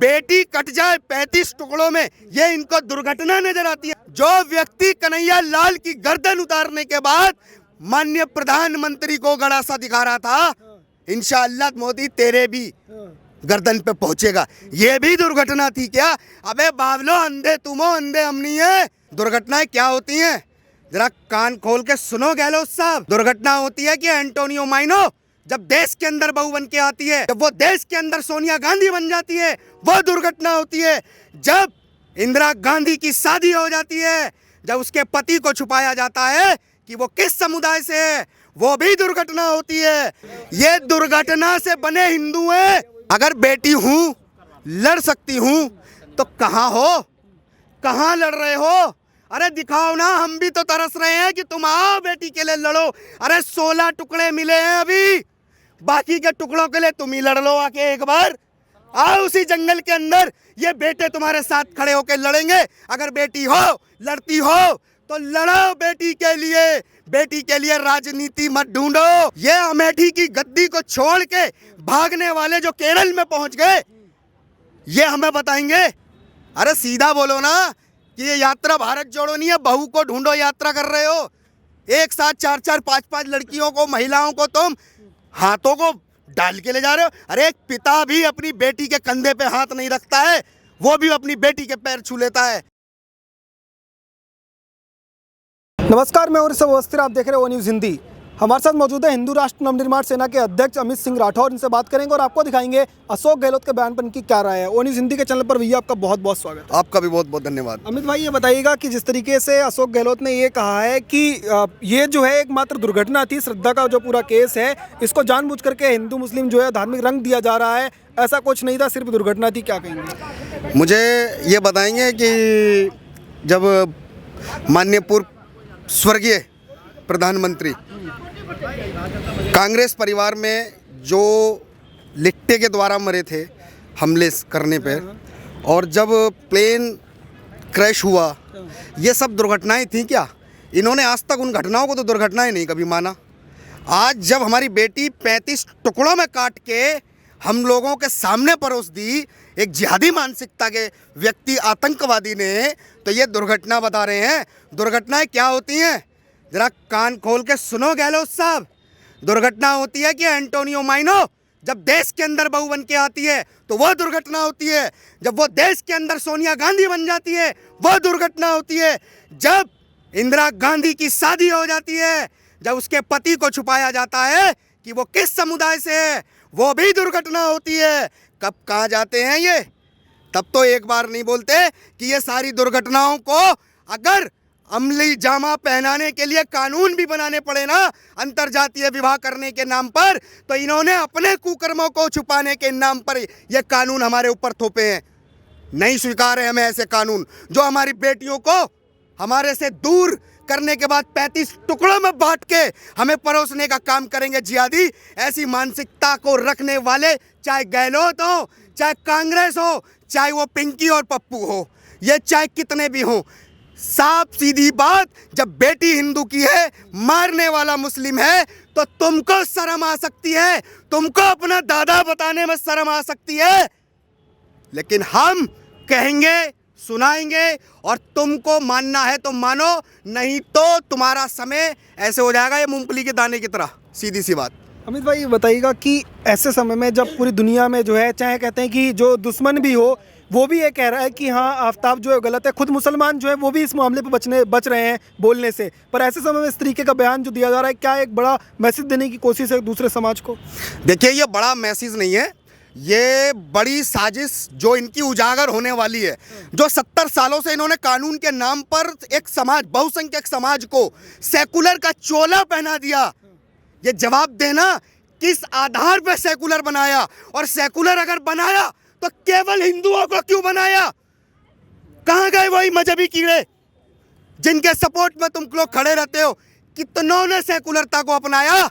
बेटी कट जाए 35 टुकड़ों में, ये इनको दुर्घटना नजर आती है। जो व्यक्ति कन्हैया लाल की गर्दन उतारने के बाद माननीय प्रधानमंत्री को गड़ासा दिखा रहा था, इंशाअल्लाह मोदी तेरे भी गर्दन पे पहुंचेगा, ये भी दुर्घटना थी क्या? अबे बावलो, अंधे तुम हो, अंधे हम नहीं है। दुर्घटनाएं क्या होती हैं, जरा कान खोल के सुनो गहलोत साहब। दुर्घटना होती है कि एंटोनियो माइनो जब देश के अंदर बहू बन के आती है, जब वो देश के अंदर सोनिया गांधी बन जाती है, वो दुर्घटना होती है। जब इंदिरा गांधी की शादी हो जाती है, जब उसके पति को छुपाया जाता है कि वो किस समुदाय से है, वो भी दुर्घटना होती है। ये दुर्घटना से बने हिंदू हैं। अगर बेटी हूं, लड़ सकती हूं, तो कहां हो, कहां लड़ रहे हो? अरे दिखाओ ना, हम भी तो तरस रहे हैं कि तुम आओ बेटी के लिए लड़ो। अरे 16 टुकड़े मिले हैं अभी, बाकी के टुकड़ों के लिए तुम ही लड़ लो आके एक बार। आओ उसी जंगल के अंदर, ये बेटे तुम्हारे साथ खड़े होकर लड़ेंगे। अगर बेटी हो, लड़ती हो, तो लड़ो बेटी के लिए। बेटी के लिए राजनीति मत ढूंढो। ये अमेठी की गद्दी को छोड़ के भागने वाले जो केरल में पहुंच गए, ये हमें बताएंगे। अरे सीधा बोलो ना कि ये यात्रा भारत जोड़ो नहीं है, बहू को ढूंढो यात्रा कर रहे हो। एक साथ 4-4, 5-5 लड़कियों को, महिलाओं को तुम हाथों को डाल के ले जा रहे हो। अरे एक पिता भी अपनी बेटी के कंधे पे हाथ नहीं रखता है, वो भी अपनी बेटी के पैर छू लेता है। नमस्कार, मैं ऋषभ अवस्थी, आप देख रहे हो न्यूज़ हिंदी। हमारे साथ मौजूद है हिंदू राष्ट्र नवनिर्माण सेना के अध्यक्ष अमित सिंह राठौर। इनसे बात करेंगे और आपको दिखाएंगे अशोक गहलोत के बयान पर इनकी क्या राय है। ओ न्यूज़ हिंदी के चैनल पर भैया आपका बहुत बहुत स्वागत है। आपका भी बहुत बहुत धन्यवाद। अमित भाई, ये बताइएगा कि जिस तरीके से अशोक गहलोत ने ये कहा है कि ये जो है एकमात्र दुर्घटना थी, श्रद्धा का जो पूरा केस है, इसको जानबूझ करके हिंदू मुस्लिम जो है धार्मिक रंग दिया जा रहा है, ऐसा कुछ नहीं था, सिर्फ दुर्घटना थी, क्या कहेंगे? मुझे ये बताएंगे कि जब माननीय पूर्व स्वर्गीय प्रधानमंत्री कांग्रेस परिवार में जो लिट्टे के द्वारा मरे थे हमले करने पे, और जब प्लेन क्रैश हुआ, ये सब दुर्घटनाएं थी क्या? इन्होंने आज तक उन घटनाओं को तो दुर्घटनाएं नहीं कभी माना। आज जब हमारी बेटी 35 टुकड़ों में काट के हम लोगों के सामने परोस दी एक जिहादी मानसिकता के व्यक्ति, आतंकवादी ने, तो ये दुर्घटना बता रहे हैं। दुर्घटनाएं क्या होती हैं, जरा कान खोल के सुनो गहलोत साहब। दुर्घटना होती है कि एंटोनियो माइनो जब देश के अंदर बहू बन के आती है, तो वह दुर्घटना होती है। जब वो देश के अंदर सोनिया गांधी बन जाती है, वह दुर्घटना होती है। जब इंदिरा गांधी की शादी हो जाती है, जब उसके पति को छुपाया जाता है कि वो किस समुदाय से है, वो भी दुर्घटना होती है। कब कहाँ जाते हैं ये? तब तो एक बार नहीं बोलते कि ये सारी दुर्घटनाओं को अगर अमली जामा पहनाने के लिए कानून भी बनाने पड़े ना, अंतरजातीय विवाह करने के नाम पर, तो इन्होंने अपने कुकर्मों को छुपाने के नाम पर ये कानून हमारे ऊपर थोपे हैं। नहीं स्वीकार है हमें ऐसे कानून जो हमारी बेटियों को हमारे से दूर करने के बाद 35 टुकड़ों में बांट के हमें परोसने का काम करेंगे जिहादी। ऐसी मानसिकता को रखने वाले, चाहे गहलोत हो, चाहे कांग्रेस हो, चाहे वो पिंकी और पप्पू हो, ये चाहे कितने भी हों, साफ सीधी बात, जब बेटी हिंदू की है, मारने वाला मुस्लिम है, तो तुमको शर्म आ सकती है, तुमको अपना दादा बताने में शर्म आ सकती है, लेकिन हम कहेंगे, सुनाएंगे, और तुमको मानना है तो मानो, नहीं तो तुम्हारा समय ऐसे हो जाएगा ये मूंगफली के दाने की तरह। सीधी सी बात। अमित भाई, बताइएगा कि ऐसे समय में जब पूरी दुनिया में जो है, चाहे कहते हैं कि जो दुश्मन भी हो, वो भी ये कह रहा है कि हाँ आफ्ताब जो है गलत है, खुद मुसलमान जो है वो भी इस मामले पे बच रहे हैं बोलने से, पर ऐसे समय में इस तरीके का बयान जो दिया जा रहा है, क्या एक बड़ा मैसेज देने की कोशिश है दूसरे समाज को? देखिए, ये बड़ा मैसेज नहीं है, ये बड़ी साजिश जो इनकी उजागर होने वाली है। जो 70 सालों से इन्होंने कानून के नाम पर एक समाज, बहुसंख्यक समाज को सेकुलर का चोला पहना दिया। ये जवाब देना किस आधार पर सेकुलर बनाया, और सेकुलर अगर बनाया तो केवल हिंदुओं को क्यों बनाया? कहां गए वही मजहबी कीड़े जिनके सपोर्ट में तुम लोग खड़े रहते हो? कितनों ने सेकुलरता को अपनाया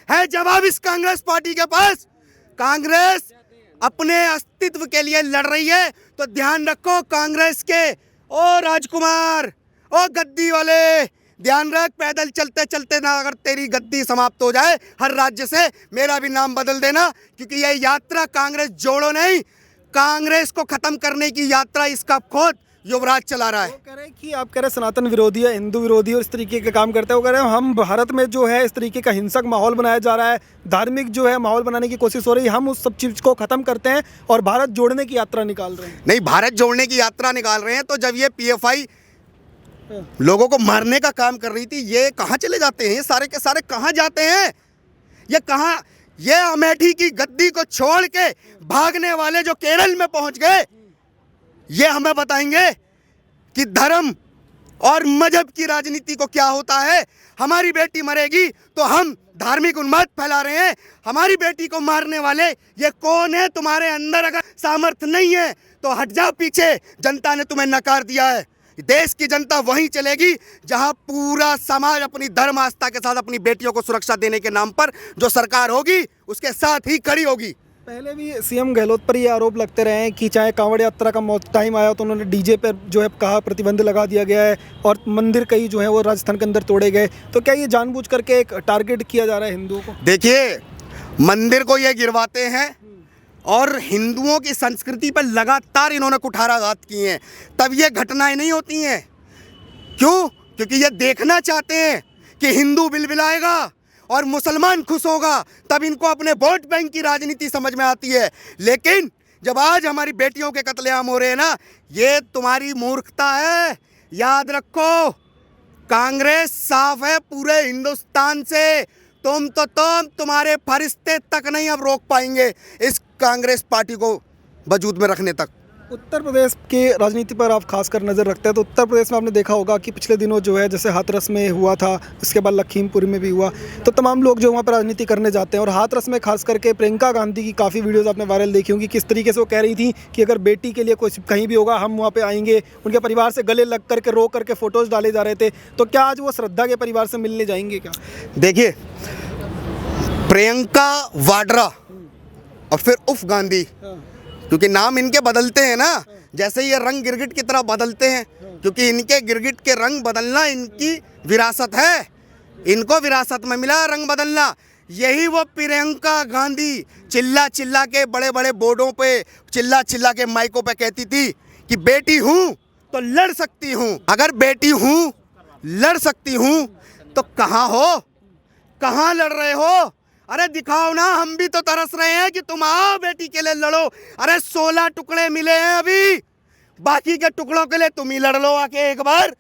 है? जवाब इस कांग्रेस पार्टी के पास। कांग्रेस अपने अस्तित्व के लिए लड़ रही है, तो ध्यान रखो कांग्रेस के ओ राजकुमार, ओ गद्दी वाले, ध्यान रख, पैदल चलते चलते ना अगर तेरी गद्दी समाप्त हो जाए हर राज्य से, मेरा भी नाम बदल देना, क्योंकि यह यात्रा कांग्रेस जोड़ो नहीं, कांग्रेस को खत्म करने की यात्रा इसका खुद युवराज चला रहा है। वो कह रहे हैं कि आप कह रहे हैं सनातन विरोधी है, हिंदू विरोधी और इस तरीके के काम करते हैं। वो कह रहे हैं हम भारत में जो है इस तरीके का हिंसक माहौल बनाया जा रहा है, धार्मिक जो है माहौल बनाने की कोशिश हो रही है, हम उस सब चीज़ को ख़त्म करते हैं और भारत जोड़ने की यात्रा निकाल रहे हैं। नहीं, भारत जोड़ने की यात्रा निकाल रहे हैं तो जब ये पीएफआई लोगों को मारने का काम कर रही थी, ये कहाँ चले जाते हैं? ये सारे के सारे कहाँ जाते हैं? ये कहाँ, ये अमेठी की गद्दी को छोड़ के भागने वाले जो केरल में पहुंच गए, ये हमें बताएंगे कि धर्म और मजहब की राजनीति को क्या होता है। हमारी बेटी मरेगी तो हम धार्मिक उन्माद फैला रहे हैं। हमारी बेटी को मारने वाले ये कौन है? तुम्हारे अंदर अगर सामर्थ्य नहीं है तो हट जाओ पीछे। जनता ने तुम्हें नकार दिया है। देश की जनता वहीं चलेगी जहां पूरा समाज अपनी धर्म आस्था के साथ अपनी बेटियों को सुरक्षा देने के नाम पर जो सरकार होगी उसके साथ ही खड़ी होगी। पहले भी सीएम गहलोत पर ये आरोप लगते रहे हैं कि चाहे कांवड़ यात्रा का टाइम आया तो उन्होंने डीजे पर जो है कहा प्रतिबंध लगा दिया गया है और मंदिर कई जो है वो राजस्थान के अंदर तोड़े गए। तो क्या ये जानबूझ करके एक टारगेट किया जा रहा है हिंदुओं को? देखिए, मंदिर को ये गिरवाते हैं और हिंदुओं की संस्कृति पर लगातार इन्होंने कुठाराघात किए हैं, तब ये घटनाएं नहीं होती हैं। क्यों? क्योंकि ये देखना चाहते हैं कि हिंदू बिलबिलाएगा और मुसलमान खुश होगा, तब इनको अपने वोट बैंक की राजनीति समझ में आती है। लेकिन जब आज हमारी बेटियों के कत्लेआम हो रहे हैं ना, ये तुम्हारी मूर्खता है। याद रखो, कांग्रेस साफ है पूरे हिंदुस्तान से। तुम्हारे फरिश्ते तक नहीं अब रोक पाएंगे इस कांग्रेस पार्टी को वजूद में रखने तक। उत्तर प्रदेश के राजनीति पर आप खासकर नज़र रखते हैं तो उत्तर प्रदेश में आपने देखा होगा कि पिछले दिनों जो है जैसे हाथरस में हुआ था, उसके बाद लखीमपुर में भी हुआ, तो तमाम लोग जो वहाँ पर राजनीति करने जाते हैं। और हाथरस में खास करके प्रियंका गांधी की काफ़ी वीडियोज़ आपने वायरल देखी होंगी, किस तरीके से वो कह रही थी कि अगर बेटी के लिए कोई कहीं भी होगा हम वहाँ पर आएंगे। उनके परिवार से गले लग करके रो करके फ़ोटोज़ डाले जा रहे थे। तो क्या आज वो श्रद्धा के परिवार से मिलने जाएंगे क्या? देखिए, प्रियंका वाड्रा और फिर उफ गांधी, क्योंकि नाम इनके बदलते हैं ना, जैसे ये रंग गिरगिट की तरह बदलते हैं, क्योंकि इनके गिरगिट के रंग बदलना इनकी विरासत है। इनको विरासत में मिला रंग बदलना। यही वो प्रियंका गांधी चिल्ला चिल्ला के बड़े बड़े बोर्डों पे, चिल्ला चिल्ला के माइकों पे कहती थी कि बेटी हूँ तो लड़ सकती हूँ। अगर बेटी हूँ, लड़ सकती हूँ, तो कहाँ हो? कहाँ लड़ रहे हो? अरे दिखाओ ना, हम भी तो तरस रहे हैं कि तुम आओ बेटी के लिए लड़ो। अरे 16 टुकड़े मिले हैं अभी, बाकी के टुकड़ों के लिए तुम ही लड़ लो आके एक बार।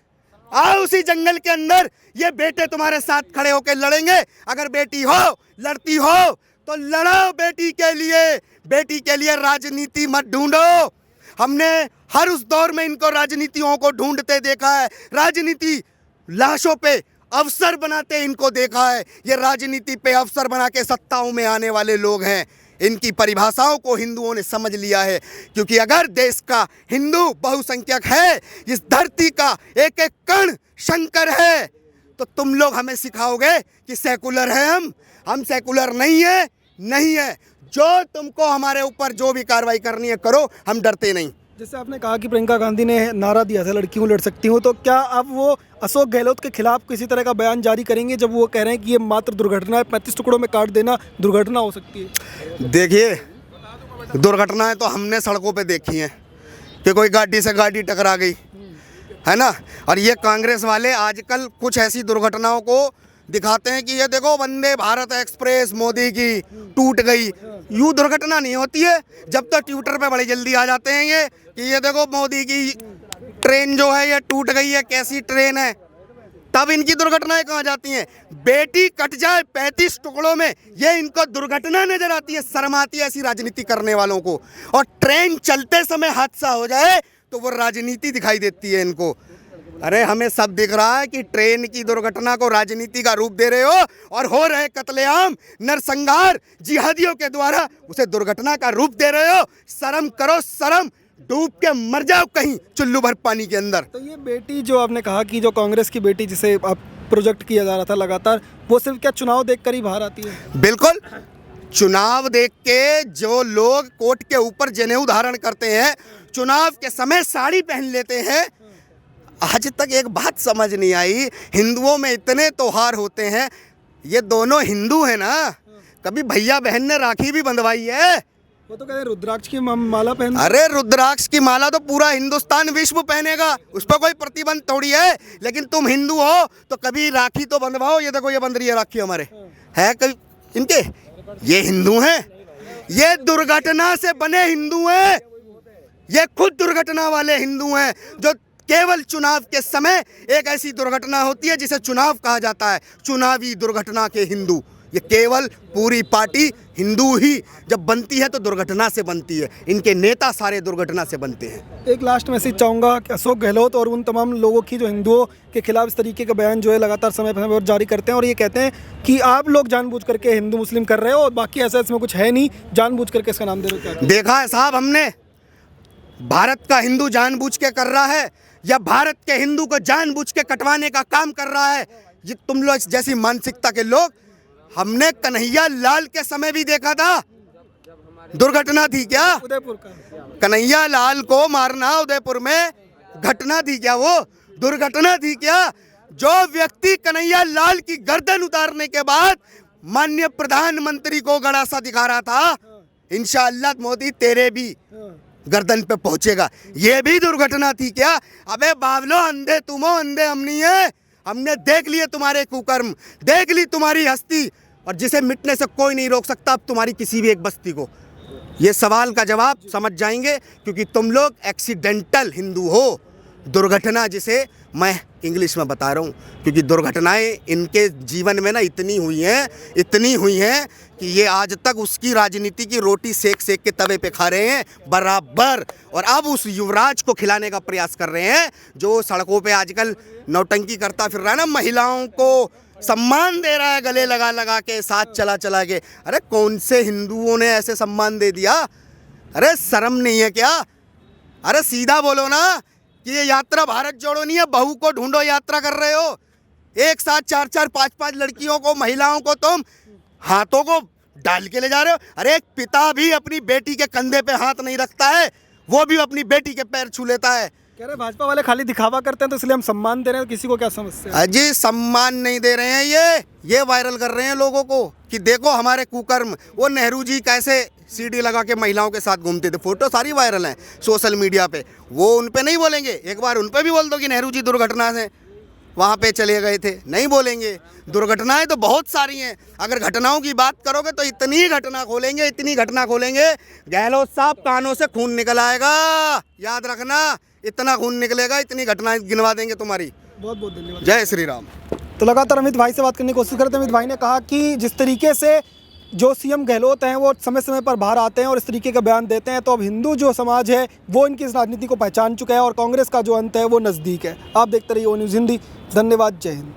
आओ उसी जंगल के अंदर, ये बेटे तुम्हारे साथ खड़े होकर लड़ेंगे। अगर बेटी हो, लड़ती हो तो लड़ो बेटी के लिए। बेटी के लिए राजनीति मत ढूंढो। हमने हर उस दौर में इनको राजनीतियों को ढूंढते देखा है। राजनीति लाशों पे अवसर बनाते इनको देखा है। ये राजनीति पे अवसर बना के सत्ताओं में आने वाले लोग हैं। इनकी परिभाषाओं को हिंदुओं ने समझ लिया है, क्योंकि अगर देश का हिंदू बहुसंख्यक है, इस धरती का एक एक कण शंकर है, तो तुम लोग हमें सिखाओगे कि सेकुलर है हम सेकुलर नहीं है। नहीं है। जो तुमको हमारे ऊपर जो भी कार्रवाई करनी है करो, हम डरते नहीं। जैसे आपने कहा कि प्रियंका गांधी ने नारा दिया था लड़कियों लड़ सकती हूँ, तो क्या अब वो अशोक गहलोत के खिलाफ किसी तरह का बयान जारी करेंगे जब वो कह रहे हैं कि ये मात्र दुर्घटना है, 35 टुकड़ों में काट देना दुर्घटना हो सकती है? देखिए, दुर्घटनाएं तो हमने सड़कों पे देखी हैं कि कोई गाड़ी से गाड़ी टकरा गई है ना। और ये कांग्रेस वाले आजकल कुछ ऐसी दुर्घटनाओं को दिखाते हैं कि ये देखो वंदे भारत एक्सप्रेस मोदी की टूट गई। यूँ दुर्घटना नहीं होती है। जब तक ट्विटर पे बड़ी जल्दी आ जाते हैं ये कि ये देखो मोदी की ट्रेन जो है ये टूट गई है, कैसी ट्रेन है, तब इनकी दुर्घटनाएं कहाँ जाती हैं। बेटी कट जाए 35 टुकड़ों में, ये इनको दुर्घटना नजर आती है। शर्म आती है ऐसी राजनीति करने वालों को। और ट्रेन चलते समय हादसा हो जाए तो वो राजनीति दिखाई देती है इनको। अरे हमें सब दिख रहा है कि ट्रेन की दुर्घटना को राजनीति का रूप दे रहे हो और हो रहे कत्लेआम, नरसंहार जिहादियों के द्वारा उसे दुर्घटना का रूप दे रहे हो। शर्म करो, शर्म। डूब के मर जाओ कहीं चुल्लू भर पानी के अंदर। तो ये बेटी जो आपने कहा कि जो कांग्रेस की बेटी जिसे आप प्रोजेक्ट किया जा रहा था लगातार, वो सिर्फ क्या चुनाव देखकर ही बाहर आती है? बिल्कुल, चुनाव देख के जो लोग कोर्ट के ऊपर जनेऊ धारण करते हैं, चुनाव के समय साड़ी पहन लेते हैं, आज तक एक बात समझ नहीं आई। हिंदुओं में इतने त्योहार होते हैं, ये दोनों हिंदू हैं ना, कभी भैया बहन ने राखी भी बंधवाई है? वो तो कहते हैं रुद्राक्ष की माला पहन। अरे रुद्राक्ष की माला तो पूरा हिंदुस्तान विश्व पहनेगा, उस पर कोई प्रतिबंध थोड़ी है। लेकिन तुम हिंदू हो तो कभी राखी तो बंधवाओ। ये देखो, ये बंध रही है राखी हमारे, है कभी इनके? ये हिंदू हैं, ये दुर्घटना से बने हिंदू हैं, ये खुद दुर्घटना वाले हिंदू हैं। जो केवल चुनाव के समय एक ऐसी दुर्घटना होती है जिसे चुनाव कहा जाता है, चुनावी दुर्घटना के हिंदू। ये केवल पूरी पार्टी हिंदू ही जब बनती है तो दुर्घटना से बनती है। इनके नेता सारे दुर्घटना से बनते हैं। एक लास्ट मैसेज चाहूँगा कि अशोक गहलोत और उन तमाम लोगों की जो हिंदुओं के खिलाफ इस तरीके का बयान जो है लगातार समय पर जारी करते हैं और ये कहते हैं कि आप लोग जानबूझ करके हिंदू मुस्लिम कर रहे हो और बाकी ऐसा इसमें कुछ है नहीं, जानबूझ करके इसका नाम दे रहे हो। देखा है साहब, हमने भारत का हिंदू जानबूझ के कर रहा है या भारत के हिंदू को जानबूझ के कटवाने का काम कर रहा है? ये तुम लोग जैसी मानसिकता के लोग हमने कन्हैया लाल के समय भी देखा था। दुर्घटना थी क्या? उदयपुर का कन्हैया लाल को मारना उदयपुर में घटना थी क्या? वो दुर्घटना थी क्या? जो व्यक्ति कन्हैया लाल की गर्दन उतारने के बाद माननीय प्रधानमंत्री को गड़ासा दिखा रहा था, इंशाअल्लाह मोदी तेरे भी गर्दन पे पहुंचेगा, ये भी दुर्घटना थी क्या? अबे बावलो, अंधे तुम हो, अंधे हम नहीं है। हमने देख लिए तुम्हारे कुकर्म, देख ली तुम्हारी हस्ती, और जिसे मिटने से कोई नहीं रोक सकता अब तुम्हारी किसी भी एक बस्ती को। ये सवाल का जवाब समझ जाएंगे क्योंकि तुम लोग एक्सीडेंटल हिंदू हो। दुर्घटना जिसे मैं इंग्लिश में बता रहा हूँ, क्योंकि दुर्घटनाएं इनके जीवन में ना इतनी हुई हैं कि ये आज तक उसकी राजनीति की रोटी सेक सेक के तवे पे खा रहे हैं बराबर, और अब उस युवराज को खिलाने का प्रयास कर रहे हैं जो सड़कों पे आजकल नौटंकी करता फिर रहा है ना, महिलाओं को सम्मान दे रहा है गले लगा लगा के, साथ चला के। अरे कौन से हिंदुओं ने ऐसे सम्मान दे दिया? अरे शर्म नहीं है क्या? अरे सीधा बोलो ना कि ये यात्रा भारत जोड़ो नहीं है, बहू को ढूंढो यात्रा कर रहे हो। एक साथ 4-4, 5-5 लड़कियों को, महिलाओं को तुम हाथों को डाल के ले जा रहे हो। अरे एक पिता भी अपनी बेटी के कंधे पे हाथ नहीं रखता है, वो भी अपनी बेटी के पैर छू लेता है। कह रहे भाजपा वाले खाली दिखावा करते हैं तो इसलिए हम सम्मान दे रहे हैं, किसी को क्या समस्या है? अजी सम्मान नहीं दे रहे हैं, ये वायरल कर रहे हैं लोगों को कि देखो हमारे कुकर्म। वो नेहरू जी कैसे सीडी लगा के महिलाओं के साथ घूमते थे, फोटो सारी वायरल हैं सोशल मीडिया पे। वो उन पे नहीं बोलेंगे, एक बार उन पे भी बोल दो कि नेहरू जी दुर्घटना से वहाँ पे चले गए थे, नहीं बोलेंगे। दुर्घटनाएं तो बहुत सारी हैं, अगर घटनाओं की बात करोगे तो इतनी घटना खोलेंगे गहलोत साहब कानों से खून निकल आएगा, याद रखना, इतना खून निकलेगा, इतनी घटनाएं गिनवा देंगे तुम्हारी। बहुत बहुत धन्यवाद। जय श्री राम। तो लगातार अमित भाई से बात करने की कोशिश करते हैं। अमित भाई ने कहा कि जिस तरीके से जो सीएम गहलोत हैं वो समय समय पर बाहर आते हैं और इस तरीके का बयान देते हैं, तो अब हिंदू जो समाज है वो इनकी इस राजनीति को पहचान चुका है और कांग्रेस का जो अंत है वो नज़दीक है। आप देखते रहिए ओ न्यूज़ हिंदी। धन्यवाद, जय हिंद।